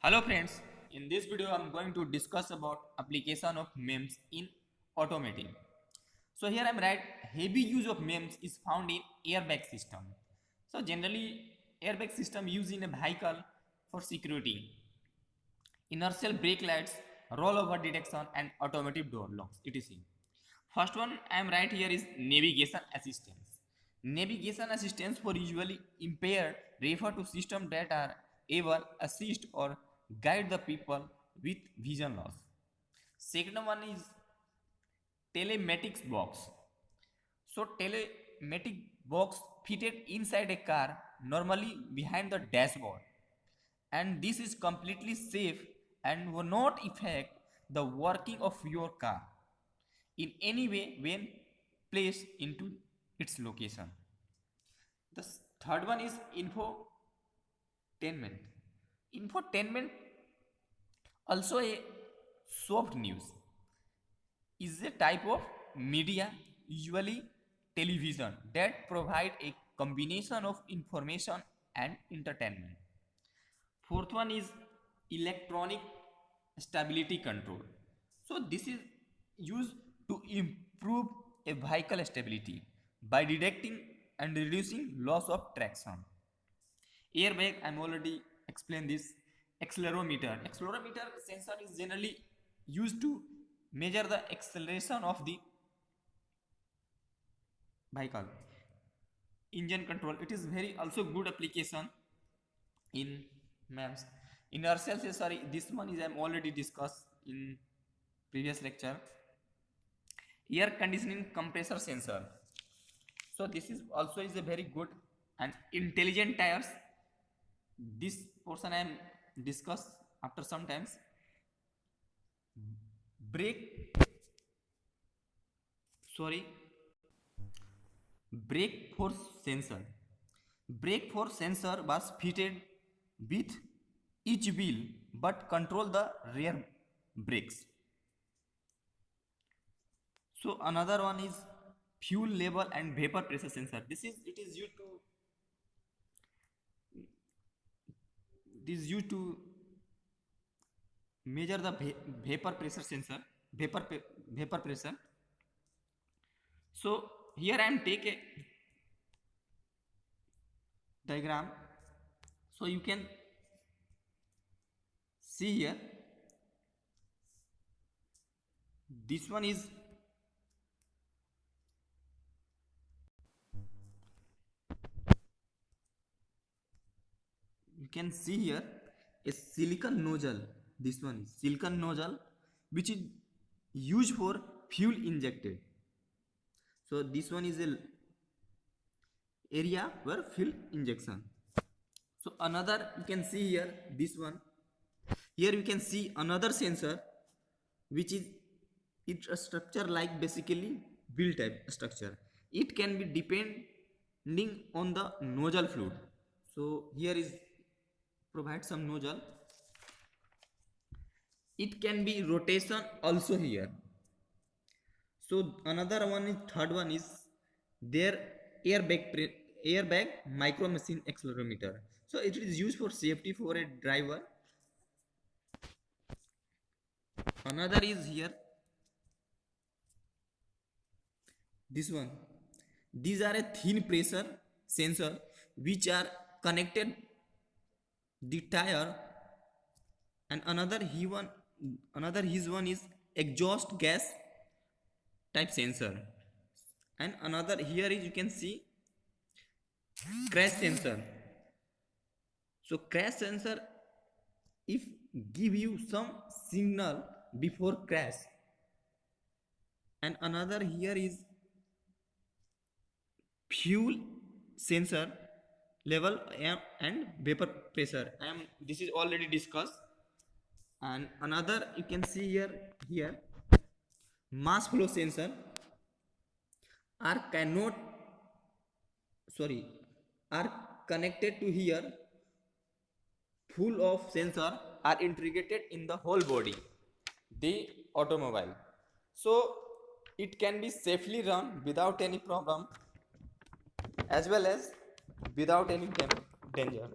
Hello friends, in this video I am going to discuss about application of memes in automotive. So here I am right, heavy use of memes is found in airbag system. So generally airbag system used in a vehicle for security, inertial brake lights, rollover detection and automotive door locks etc. First one I am right here is navigation assistance. Navigation assistance for usually impaired refer to system that are able assist or guide the people with vision loss. Second one is telematics box. So telematic box fitted inside a car, normally behind the dashboard, and this is completely safe and will not affect the working of your car in any way when placed into its location. The third one is infotainment. Infotainment, also a soft news, is a type of media, usually television, that provide a combination of information and entertainment. Fourth one is electronic stability control. So this is used to improve a vehicle stability by detecting and reducing loss of traction. Airbag, I'm already explained this. Accelerometer. Accelerometer sensor is generally used to measure the acceleration of the vehicle. Engine control. It is very also good application in maps. Inertial sensor. This one is I'm already discussed in previous lecture. Air conditioning compressor sensor. So this is also is a very good and intelligent tires. This portion I am discuss after some times. Brake, sorry, brake force sensor. Brake force sensor was fitted with each wheel but control the rear brakes. So another one is fuel level and vapor pressure sensor. It is used to measure the vapor pressure sensor, vapor pressure. So here I am take a diagram, so you can see here. This one is you can see here a silicon nozzle. This one is silicon nozzle which is used for fuel injected. So this one is a area where fuel injection. So another you can see here, this one here you can see another sensor which is it's a structure like basically wheel type structure. It can be depending on the nozzle fluid. So here is provide some nozzle. It can be rotation also here. So another one is third one is their airbag micro machine accelerometer. So it is used for safety for a driver. Another is here this one. These are a thin pressure sensor which are connected the tire, and another his one is exhaust gas type sensor, and another here is you can see crash sensor. So crash sensor if give you some signal before crash, and another here is fuel sensor level and vapor pressure. This is already discussed. And another you can see here mass flow sensor are cannot sorry are connected to here. Full of sensor are integrated in the whole body, the automobile, so it can be safely run without any problem as well as without any danger.